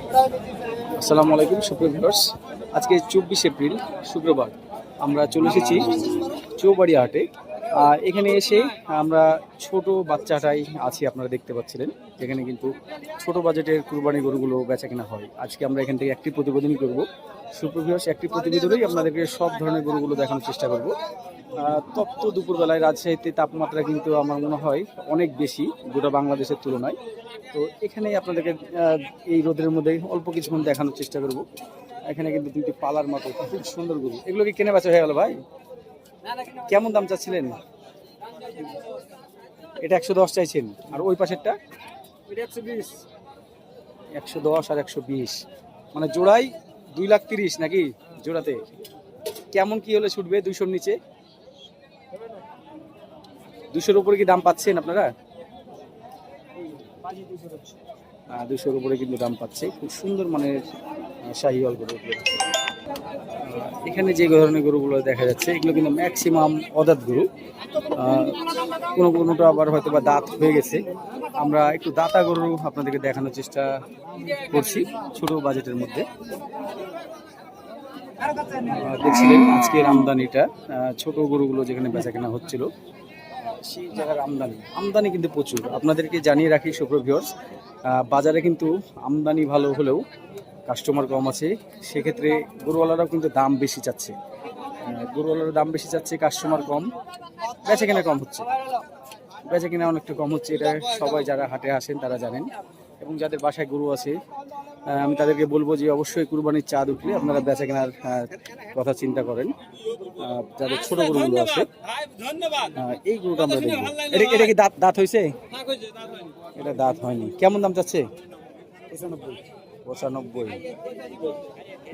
আসসালামু আলাইকুম সুপ্রিয় ভিউয়ার্স, আজকে 24 এপ্রিল শুক্রবার আমরা চলে এসেছি চৌবাড়ি হাটে। এখানে এসে আমরা ছোট বাচ্চাটাই আছি, আপনারা দেখতে পাচ্ছিলেন। এখানে কিন্তু ছোট বাজেটের কুরবানি গরুগুলো বেচা কেনা হয়। আজকে আমরা এখান থেকে একটি প্রতিবেদন করব। সুপ্রিয় ভিউয়ার্স, একটি প্রতিবেদনেই আপনাদেরকে সব ধরনের গরুগুলো দেখানোর চেষ্টা করব। তপ্ত দুপুরবেলায় রাজশাহীতে তাপমাত্রা কিন্তু আমার মনে হয় অনেক বেশি গোটা বাংলাদেশের তুলনায়। তো এখানেই আপনাদেরকে এই রোদের মধ্যে অল্প কিছুক্ষণ দেখানোর চেষ্টা করব। এখানে কিন্তু দুটি পালার মতো খুব সুন্দর গরু, এগুলো কি কেনা বেচা হয়ে গেল ভাই? কেমন দাম চাচ্ছিলেন? এটা 110 চাইছেন, আর ওই পাশেরটা 110 আর 120, মানে জোড়াই 2,30,000 নাকি? জোড়াতে কেমন কি হলে ছুটবে? 200-র নিচে, 200-র উপরে কি দাম পাচ্ছেন আপনারা? 200-র উপরে কিন্তু দাম পাচ্ছে। খুব সুন্দর মানের শাহিওয়াল গরু। এখানে যে ধরনের গরুগুলো দেখা যাচ্ছে এগুলো কিন্তু ম্যাক্সিমাম অদাঁত গরু, কোনোটা আবার হয়তো বা দাঁত হয়ে গেছে। আমরা একটু দাতা গরু আপনাদেরকে দেখানোর চেষ্টা করছি ছোট বাজেটের মধ্যে। দেখছিলেন আজকের আমদানিটা, ছোট গরুগুলো যেখানে বেচা কেনা হচ্ছিল সেই জায়গার আমদানি কিন্তু প্রচুর। আপনাদেরকে জানিয়ে রাখি সুপ্রিয় ভিউয়ার্স, বাজারে কিন্তু আমদানি ভালো হলেও কাস্টমার কম আছে। সেক্ষেত্রে গরুওয়ালারাও কিন্তু দাম বেশি চাচ্ছে, কাস্টমার কম, বেচা কেনা কম হচ্ছে। বেচা কেনা অনেকটা কম হচ্ছে, এটা সবাই যারা হাটে আসেন তারা জানেন। এবং যাদের বাসায় গরু আছে আমি তাদেরকে বলবো যে অবশ্যই কুরবানির চাঁদ উঠলে আপনারা বেচা কেনার কথা চিন্তা করেন। যাদের ছোট গরুগুলো আছে, এই গরুটা আমরা দেখবো। এটা কি দাঁত হয়েছে? এটা দাঁত হয়নি। কেমন দাম চাচ্ছে? 95।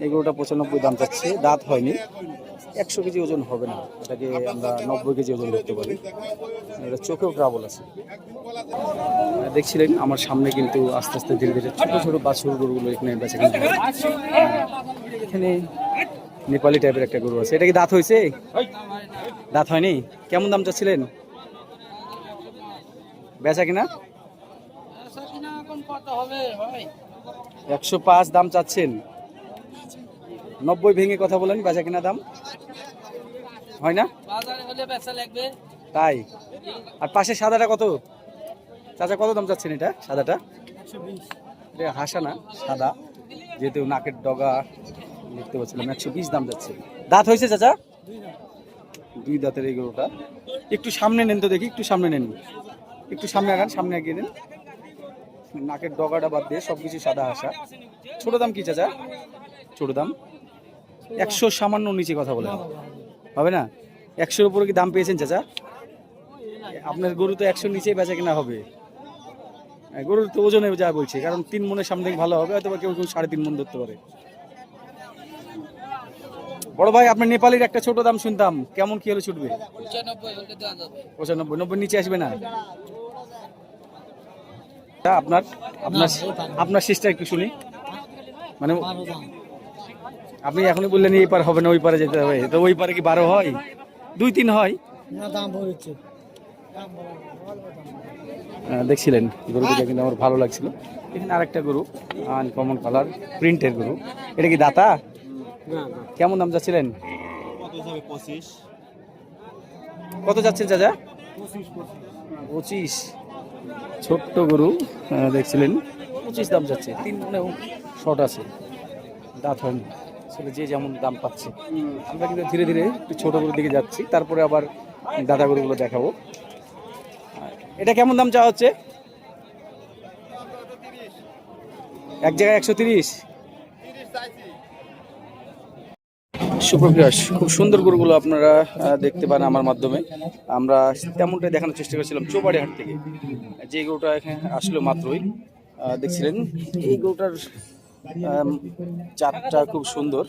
এই গরুটা 95 দাম চাচ্ছে, দাঁত হয়নি। 100 কেজি ওজন হবে না, এটাকে আমরা 90 কেজি ওজন ধরতে পারি। এটা চোখেও ট্রাবল আছে। দেখছিলেন আমার সামনে কিন্তু আস্তে আস্তে ধীরে ধীরে ছোট ছোট বাছুর গরুগুলো এখানে বেচা কেনা হয়। এখানে নেপালি টাইপের একটা গরু আছে। এটা কি দাঁত হয়েছে? দাঁত হয়নি। কেমন দাম চাচ্ছিলেন বেচা কিনা? 105 দাম চাচ্ছেন। 90 ভেঙে কথা বলেন, বেচা কিনা দাম হয় না তাই। আর পাশে সাদাটা কত চাচা, কত দাম চাচ্ছেন? এটা সাদাটা, এটা হাসা না সাদা, যেহেতু নাকের ডগা দেখতে পাচ্ছিলাম। 120 দাম যাচ্ছে। দাঁত হয়েছে চাচা? 2 দাঁতের এই গরুটা। একটু সামনে নেন তো দেখি, একটু সামনে নেন, একটু সামনে আগান, সামনে এগিয়ে নেন। নাকের ডগাটা বাদ দিয়ে সবকিছু সাদা হাসা। ছোট দাম কি চাচা? ছোট দাম 100 সামান্য নিচে কথা বলেন, হবে না? 100-র উপরে কি দাম পেয়েছেন চাচা? আপনার গরু তো 100-র নিচেই বেচা কেনা হবে। গরুর তো ওজনে যা বলছে, কারণ 3 মনের সামনে ভালো হবে, হয়তো বা কেউ 3.5 মন ধরতে পারে। বড় ভাই, আপনার নেপালির একটা ছোট দাম শুনতাম, কেমন কি হলে ছুটবে? 95। 90 নিচে আসবে না? আপনার আপনার আপনার সিস্টার একটু শুনি, মানে আপনি এখনই বললেন এই পার হবে না, ওই পারে যেতে হবে। তো ওই পারে কি 12 হয়? 2-3 হয় না? দাম বলছে। দেখছিলেন গরুটা কিন্তু আমার ভালো লাগছিল। এখানে আরেকটা গরু, আনকমন কালার প্রিন্টের গরু। এটা কি দাতা? কেমন দাম যাচ্ছিলেন? কত যাচ্ছেন চাচা? 25। ছোট্ট গরু দেখছিলেন, 25 দাম যাচ্ছে। 3 মনেও শর্ট আছে, দাঁত হয়নি। আসলে যে যেমন দাম পাচ্ছে। আমরা কিন্তু ধীরে ধীরে একটু ছোট গরুর দিকে যাচ্ছি, তারপরে আবার দাদা গরুগুলো দেখাবো। এটা কেমন দাম চাওয়া হচ্ছে? এক জায়গায় 130। সুপ্রভিলাষ, খুব সুন্দর গরুগুলো আপনারা দেখতে পান আমার মাধ্যমে। আমরা তেমনটাই দেখানোর চেষ্টা করেছিলাম চৌবাড়ি হাট থেকে। যে গরুটা এখানে আসলো মাত্রই, দেখছিলেন এই গরুটার চারটা খুব সুন্দর,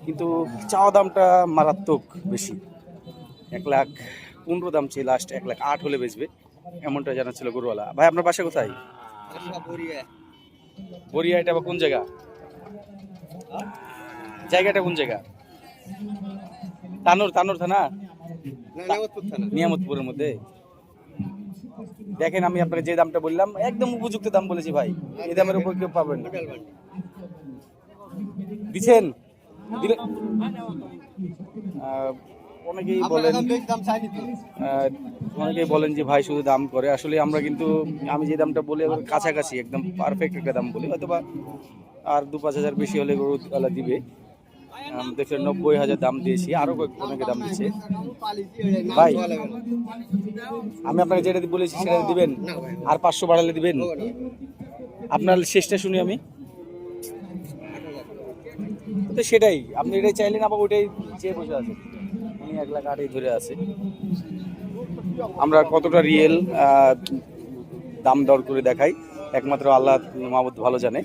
কিন্তু চাওয়া দামটা মারাত্মক বেশি। 1,15,000 দাম চেয়ে লাস্ট 1,08,000 হলে বেচবে, এমনটা জানাচ্ছিল গরুওয়ালা। ভাই আপনার বাসা কোথায়? বরিয়া। এটা বা কোন জায়গা? জায়গাটা কোন জায়গা? তানোর থানা, নিয়ামতপুরের মধ্যে। দেখেন আমি আপনাকে যে দামটা বললাম একদম উপযুক্ত দাম বলেছি ভাই, এই দামের উপর কেউ পাবেন না। দিচ্ছেন দিলে অনেকেই বলেন অনেকেই বলেন যে ভাই শুধু দাম করে, আসলে আমরা কিন্তু আমি যে দামটা বলি কাছাকাছি একদম পারফেক্ট একটা দাম বলি, হয়তোবা আর 2-5 হাজার বেশি হলে গরুওয়ালা দিবে। দেখছেন 90,000 দাম দিয়েছি, আরো অনেকে দাম দিচ্ছে। ভাই আমি আপনাকে যেটা বলেছি সেটা দিবেন, আর 500 বাড়ালে দিবেন? আপনার শেষটা শুনি আমি। তো সেটাই, আপনি এটাই চাইলেন, আবার ওইটাই চেয়ে বসে আছেন। উনি 1,08,000 ধরে আছে। আমরা কতটা রিয়েল দাম দর করে দেখাই একমাত্র আল্লাহ মাহমুদ ভালো জানে,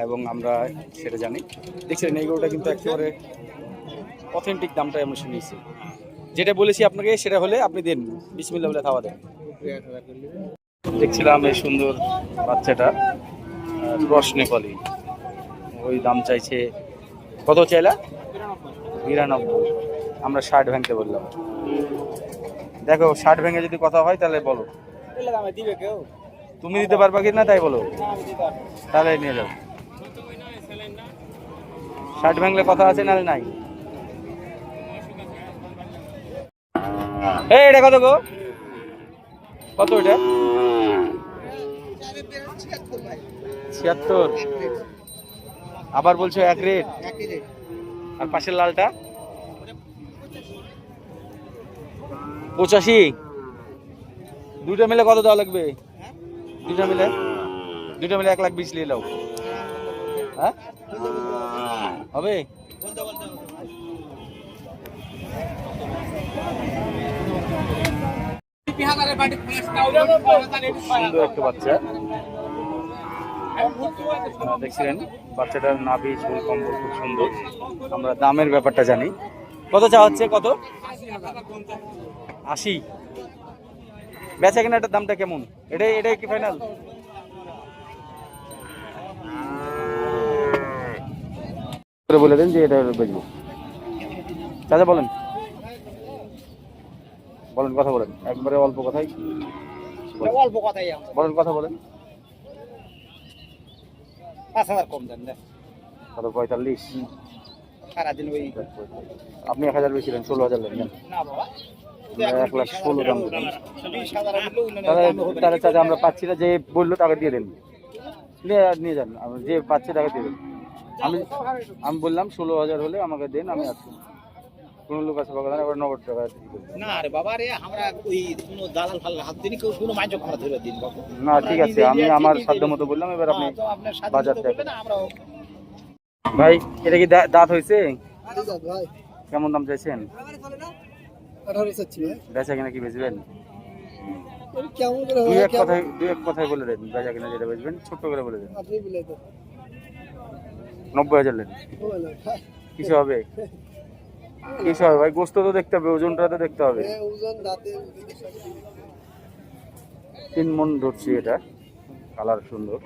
এবং আমরা সেটা জানি। দেখছেন এই গরুটা কিন্তু একেবারে অথেন্টিক দামটাই আমরা শুনেছি। যেটা বলেছি আপনাকে সেটা হলে আপনি দেন, বিসমিল্লাহ বলে খাওয়া দেন। দেখছিলাম এই সুন্দর বাচ্চাটা ক্রস নেপালি, ওই দাম চাইছে কত চাইলা? 92। আমরা 60 ভাঙতে বললাম। দেখো 60 ভেঙে যদি কথা হয় তাহলে বলো, তুমি দিতে পারবা কি না তাই বলো, তাহলে নিয়ে যাও। 60 ভাঙলে কথা আছে নাহলে নাই। এই এটা কত গো? কত এটা? 76। আবার বলছো এক রেট? আর পাশের লালটা 85। দুইটা মিলে কত দেওয়া লাগবে? দুইটা মিলে 1,20,000 নিয়ে নাও। হ্যাঁ হবে? সুন্দর একটা বাচ্চা দেখছিলেন, বাচ্চাটার নাভি চুল কম্বল খুব সুন্দর। আমরা দামের ব্যাপারটা জানি, কত চাওয়া হচ্ছে? কত? 80। বেচা কেনাটার দামটা কেমন? এটাই কি ফাইনাল? বলে দেন যে এটা বেচবো। চাচা বলেন কথা বলেন, একবারে অল্প কথাই বলেন, কথা বলেন। 5,000 কম দেন। কত? 45। সারাদিন ওই আপনি 1,000 বেশি দেন, 16,000 দেন। না বাবা, 1,16,000 দাম দেন। তাহলে চাচা আমরা পাচ্ছি না, যে বললো টাকা দিয়ে দেন, নিয়ে যান, যে পাচ্ছে টাকা দিয়ে দেন। আমি বললাম 16,000 হলে আমাকে দেন, আমি আসছি। কোন লোক আছে বাগান আবার 90 টাকা না রে বাবা রে, আমরা ওই কোনো দালাল ফাল হাত দিনি, কেউ কোনো মাইজক আমরা ধরে দিন বাবু। না ঠিক আছে, আমি আমার সাধ্য মতো বললাম, এবার আপনি বাজার দেখেন। ভাই এটা কি দাঁত হয়েছে? কেমন দাম চাইছেন? 18 চাচ্ছি ভাই। বেচা কিনা কি বেচবেন? কেমন করে দুই এক কথায় বলে দেন, বেচা কিনা যেটা বেচবেন ছোট্ট করে বলে দেন। আপনি বলে দেন। 90,000 নেন। কিছু হবে? কিছু হবে ভাই, গোস্ত তো দেখতে হবে, ওজনটা তো দেখতে হবে। ওজন দাঁতে 3 মণ ধরছি, এটা কালার সুন্দর,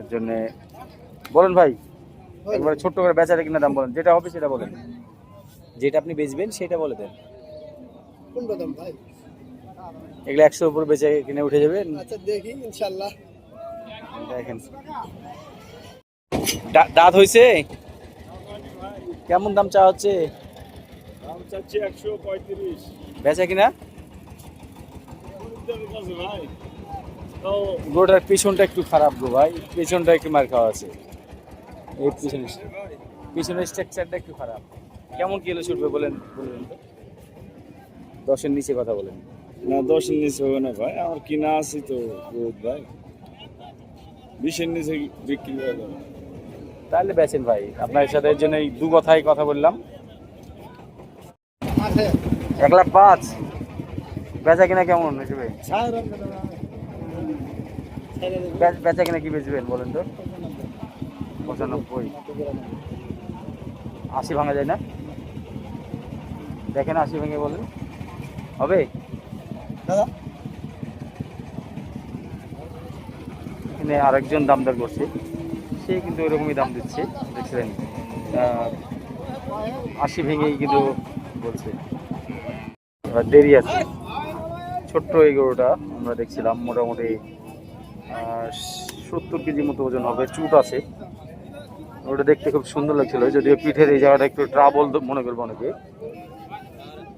এর জন্য বলেন ভাই একবারে ছোট্ট করে বেচাটা কিনা দাম বলেন, যেটা হবে সেটা বলেন, যেটা আপনি বেচবেন সেটা বলে দেন। কোনটা দাম ভাই? এগুলো 100 উপর বেচে কিনে উঠে যাবেন। আচ্ছা দেখি ইনশাআল্লাহ। দেখেন দাঁত হইছে? কেমন দাম চা হচ্ছে? দাম চাচ্ছি 135। বেচা কিনা? ভাই গরুটার পিছনটা একটু খারাপ গো ভাই, পিছনটা একটু মার খাওয়া আছে, এই পিছনের স্ট্রাকচারটা একটু খারাপ। কেমন কিলো ছুটবে বলবেন তো? 10-এর নিচে কথা বলেন। না 10-এর নিচে হবে না ভাই, আমার কিনা আছে তো বহুত ভাই, 20-এর নিচে বিক্রি হয়ে যাবে। তাহলে বেচেন ভাই, আপনার সাথে এর জন্য এই দু কথাই কথা বললাম। 1,05,000 বেচা কিনা কেমন হিসেবে? বেচা কিনা কি বেচবেন বলেন তো? 95। 80 ভাঙা যায় না? দেখেন 80 ভেঙে বলেন, হবে? দাদা এখানে আরেকজন দামদার করছে, সে কিন্তু ওইরকমই দাম দিচ্ছে, দেখছিলেন 80 ভেঙেই কিন্তু বলছে। এবার দেরি আছে। ছোট্ট এই গরুটা আমরা দেখছিলাম মোটামুটি 70 কেজি মতো ওজন হবে, চুট আছে। ওটা দেখতে খুব সুন্দর লাগছিল, যদিও পিঠের এই জায়গাটা একটু ট্রাবল মনে করবো অনেকে।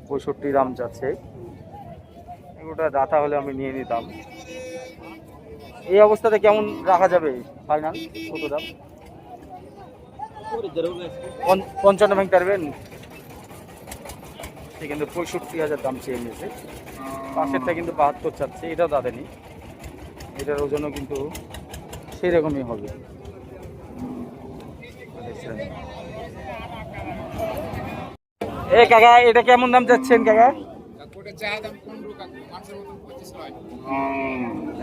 65 দাম যাচ্ছে। এগুলোটা দাতা হলে আমি নিয়ে নিতাম। এই অবস্থাতে কেমন রাখা যাবে ফাইনাল? কত দাম? 55 ভেঙে পারবেন? সে কিন্তু 65,000 দাম চেয়ে নিয়েছে। পাশেরটা কিন্তু 72 চাচ্ছে, এটাও দাদেনি। এটার ওজনও কিন্তু সেরকমই হবে। এ কাকা, এটা কেমন দাম চাচ্ছেন কাকা?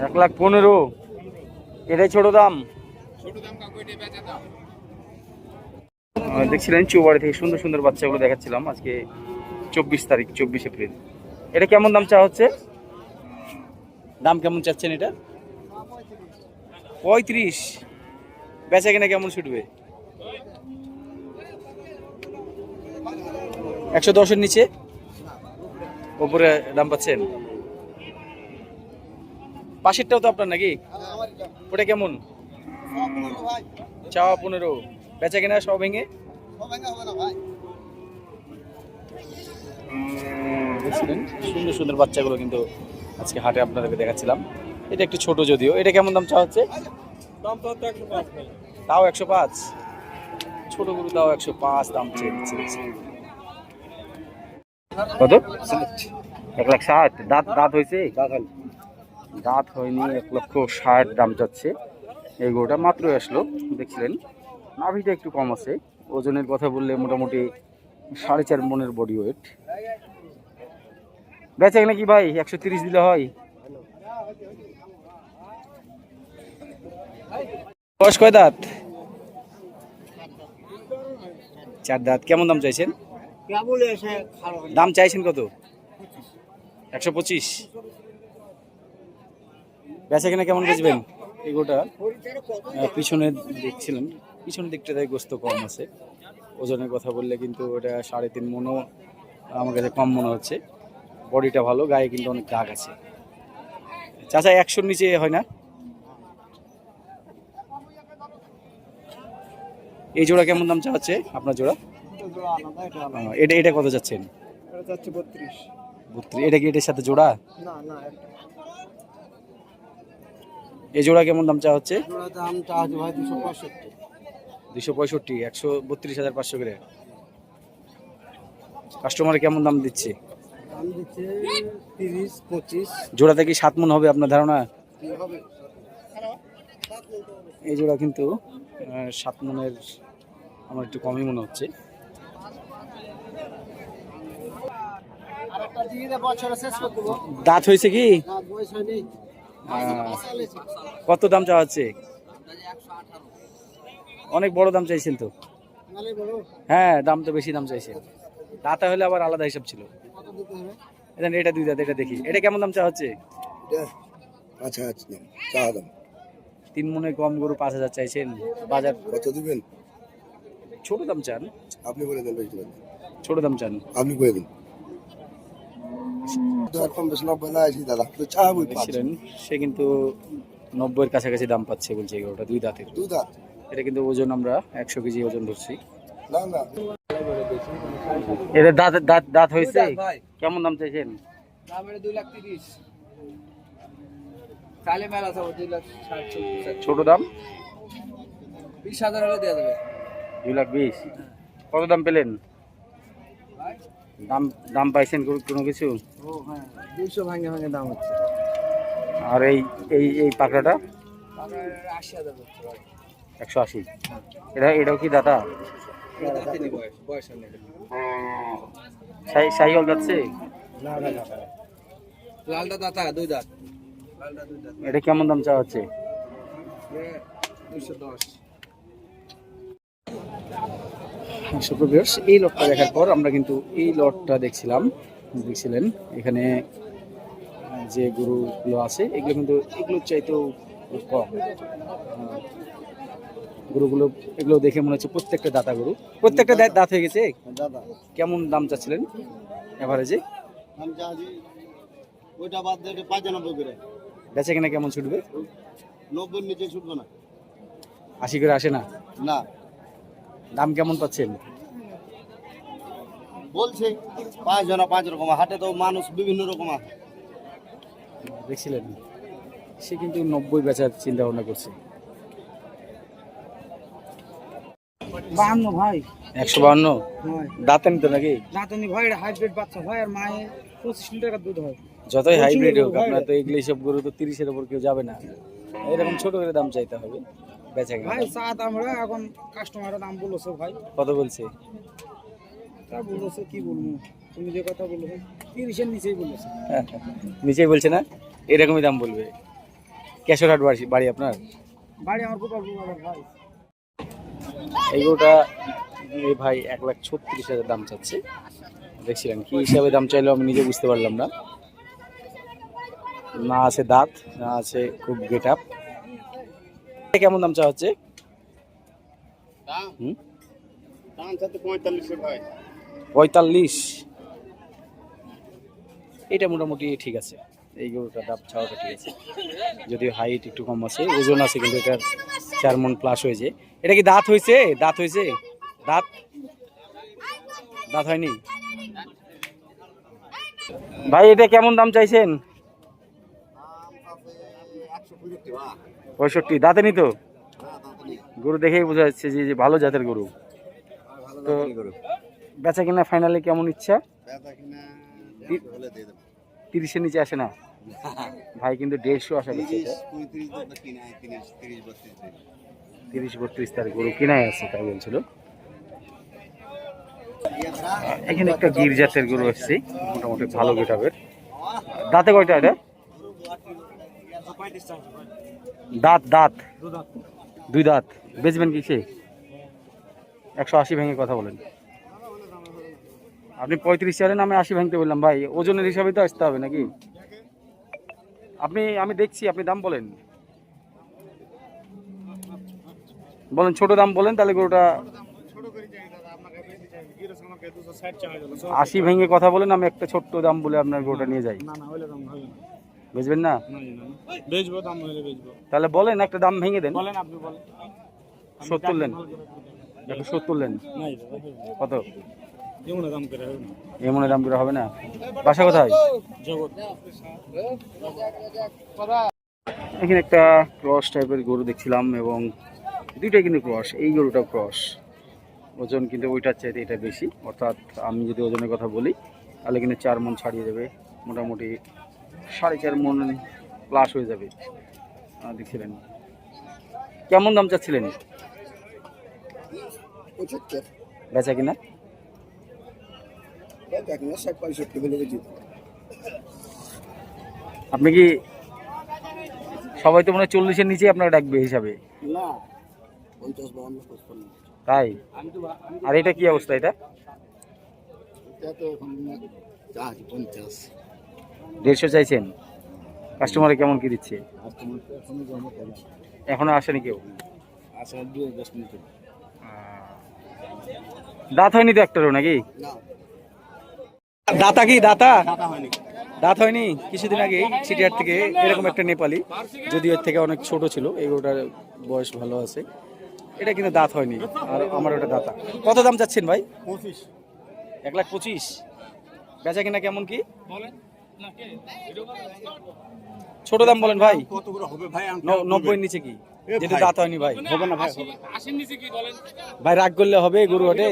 1,15,000। এটাই ছোট দাম। দেখছিলেন চৌবাড়ি থেকে সুন্দর সুন্দর বাচ্চাগুলো দেখাচ্ছিলাম। আজকে 24 তারিখ, 24 এপ্রিল। এটা কেমন দাম চা হচ্ছে? দাম কেমন চাচ্ছেন এটা? 35। বেচা কিনা কেমন ছুটবে? 110-এর নিচে? ওপরে দাম পাচ্ছেন? পাশেরটাও তো আপনার নাকি? ওটা কেমন? চাওয়া 15। বেচা কিনা সব ভেঙে? দেখছিলেন সুন্দর সুন্দর বাচ্চাগুলো কিন্তু আজকে হাটে আপনাদেরকে দেখাচ্ছিলাম। এটা একটু ছোট যদিও। এটা কেমন দাম চা হচ্ছে? তাও 105। ছোট গরু তাও 105 দাম চেয়ে দিচ্ছে। কত? 1,60,000। দাঁত দাঁত হয়েছে? দাঁত হয়নি। 1,60,000 দাম যাচ্ছে। এই গরুটা মাত্রই আসলো, দেখছিলেন। নাভিটা একটু কম আছে। ওজনের কথা বললে মোটামুটি 4.5 মনের বডি ওয়েট। বেচা কিনা কি ভাই 130 দিলে হয়? বয়স কয় দাঁত? 4 দাঁত। কেমন দাম চাইছেন? দাম চাইছেন কত? 125। বেচা কিনা কেমন বেচবেন? এগুলোটা পিছনে দেখছিলেন, পিছনের দিকটাতে গোস্ত কম আছে। ওজনের কথা বললে কিন্তু ওটা 3.5 মনও আমার কাছে কম মনে হচ্ছে। বডিটা ভালো, গায়ে কিন্তু অনেক দাগ আছে। চাচা 100-র নিচে হয় না? এই জোড়া কেমন দাম চাচ্ছে আপনার জোড়া? এটা এটা কত যাচ্ছেন? 32। এটা কি এটার সাথে জোড়া? এই জোড়া কেমন দাম চা হচ্ছে? 265। 132,500 করে। কাস্টমার কেমন দাম দিচ্ছে? 30-25। জোড়াতে কি 7 মণ হবে আপনার ধারণা? এই জোড়া কিন্তু 7 মণের আমার একটু কমই মনে হচ্ছে। দাঁত হয়েছে কি? কত দাম চাওয়া হচ্ছে? অনেক বড় দাম চাইছেন তো। হ্যাঁ, দাম তো বেশি দাম চাইছেন। দাঁতা হলে আবার আলাদা হিসাব ছিল। এটা 2 দাঁত। এটা দেখি, এটা কেমন দাম চাওয়া হচ্ছে? 3 মণে কম গরু 5,000 চাইছেন। বাজার কত দিবেন? ছোট দাম চান? আপনি বলে দেন। ছোট দাম চান? আপনি বলে দিন। দেখছিলেন সে কিন্তু 90-এর কাছাকাছি দাম পাচ্ছে বলছে। এই গরুটা 2 দাঁতের। এটা কিন্তু ওজন আমরা 100 কেজি ওজন ধরছি। এটা দাঁত দাঁত দাঁত হয়েছে? কেমন দাম চাইছেন? ছোট দাম 20,000 হলে দেওয়া যাবে। 2,20,000। কত দাম পেলেন? দাম দাম পাইছেন কোনো কিছু? 200 ভাঙে ভাঙে দাম হচ্ছে। আর এই এই এই পাকড়াটা 80,000 হচ্ছে। 180। এটাও কি দাতা? বয়স নেই। সাইকেল যাচ্ছে? লালটা দাতা 2 দাঁত। এটা কেমন দাম চাওয়া হচ্ছে? 210। এই লটটা দেখার পর আমরা কিন্তু এই লটটা দেখছিলেন এখানে যে গরুগুলো আছে এগুলো কিন্তু এগুলোর চাইতেও কম। গরুগুলো এগুলো দেখে মনে হচ্ছে প্রত্যেকটা দাতা গরু। প্রত্যেকটা দাঁত হয়ে গেছে। কেমন দাম চাচ্ছিলেন এভারেজে? ওইটা বাদ দিয়ে 95 করে। বেচা কিনা কেমন ছুটবে? 90 নিচে ছুটবো না। 80 করে আসে না? না দাম কেমন পাচ্ছেন? বলছে 5 জন 5 রকম, হাটে তো মানুষ বিভিন্ন রকম আছে। দেখছিলেন সে কিন্তু 90 বেচার চিন্তা ভাবনা করছে। 52 ভাই 152 হয় দাঁতেন তো নাকি? নাতনি ভাই হাইব্রিড বাচ্চা হয় আর মায়ের 25 লিটার দুধ হয়। যতই হাইব্রিড হোক ভাই। আপনার তো এগুলো সব গরু তো 30-এর উপর কেউ যাবে না, এরকম ছোট করে দাম চাইতে হবে বেচা কিনা। ভাই চা দাম হলো এখন কাস্টমারের দাম বলছে ভাই, কত বলছে? তা বলছে কি বলবো, তুমি যে কথা বলছো 30-এর নিচেই বলেছে। নিচেই বলছে না, এরকমই দাম বলবে। কেশরহাট বাড়ি আপনার? বাড়ি আমার গোপাল ভাই। এই গরুটা এই ভাই 1,36,000 দাম চাচ্ছে। দেখছিলেন কি হিসাবে দাম চাইলো আমি নিজে বুঝতে পারলাম না। না আছে দাঁত, না আছে খুব গেট আপ। কেমন দাম চাওয়া হচ্ছে? হুম? দাম চাচ্ছে 45 ভাই। 45। এটা মোটামুটি ঠিক আছে, এই গরুটা দাম চাওয়াটা ঠিক আছে, যদিও হাইট একটু কম আছে, ওজন আছে কিন্তু এটার 4 মণ প্লাস হয়েছে। এটা কি দাঁত হয়েছে? দাঁত হয়েছে? দাঁত দাঁত হয়নি ভাই। এটা কেমন দাম চাইছেন? 65। দাঁতে নি তো? গরু দেখেই বোঝা যাচ্ছে যে ভালো জাতের গরু। তো বেচা কিনা ফাইনালি কেমন ইচ্ছা? 30-এর নিচে আসে না ভাই, কিন্তু 150 আশা করছে। 30-32 তারিখ গরু কিনাই আছে তাই বলছিল। এখানে একটা গির জাতের গরু আসছে, মোটামুটি ভালো গেটাবের। দাঁতে কয়টা এটা? দাঁত 2 দাঁত। বেচবেন কি সে? 180 ভেঙে কথা বলেন। আপনি 35 চারেন, আমি 80 ভাঙতে বললাম ভাই, ওজনের হিসাবে তো আসতে হবে নাকি? আমি দেখছি, আপনি দাম বলেন, ছোট দাম বলেন তাহলে গরুটা 80 ভেঙে কথা বলেন, আমি একটা ছোট্ট দাম বলে আপনার গরুটা নিয়ে যাই। না না হইলে দাম হবে না। বেচবেন না? বেচবো, দাম হইলে বেচবো। তাহলে বলেন, একটা দাম ভেঙে দেন। বলেন আপনি বলেন। 70 নেন, একটু 70 নেন। নাই কত? এমন দাম করে হবে না। এমন দাম করে হবে না। বাসা কোথায়? জগৎ। এখানে একটা ক্রস টাইপের গরু দেখছিলাম, এবং দুইটাই কিন্তু ক্রস। এই গরুটা ক্রস, ওজন কিন্তু ওইটার চাইতে এটা বেশি। অর্থাৎ আমি যদি ওজনের কথা বলি তাহলে কিন্তু 4 মণ ছাড়িয়ে দেবে, মোটামুটি 4.5 মণ প্লাস হয়ে যাবে। দেখছিলেন কেমন দাম চাচ্ছিলেন? 75 বেচা কিনা? দেখেন না 60-65 বলে বেশি। আপনি কি সবাই তো মনে হয় 40-এর নিচে আপনারা ডাকবে হিসাবে? না 50-52 তাই? আর এটা কি অবস্থা? এটা এটা তো এখন 50 150 চাইছেন? কাস্টমারে কেমন কি দিচ্ছে? এখনো আসেনি কেউ? আচ্ছা 2-10 মিনিট। দাঁত হয়নি তো একটারও নাকি? না দাতা কি দাতা? দাঁত হয়নি। কিছুদিন আগে সিটিহাট থেকে এরকম একটা নেপালি, যদিও এর থেকে অনেক ছোট ছিল, এগুলোটার বয়স ভালো আছে, এটা কিন্তু দাঁত হয়নি। আর আমার ওটা দাতা। কত দাম চাচ্ছেন ভাই? 1,25,000। বেচা কিনা কেমন কি? ছোট দাম বলেন ভাই। কত করে হবে ভাই? 90-এর নিচে কি? যেটা দাঁত হয়নি ভাই। হবে না ভাই, হবে। ভাই রাগ করলে হবে গরু হাটে?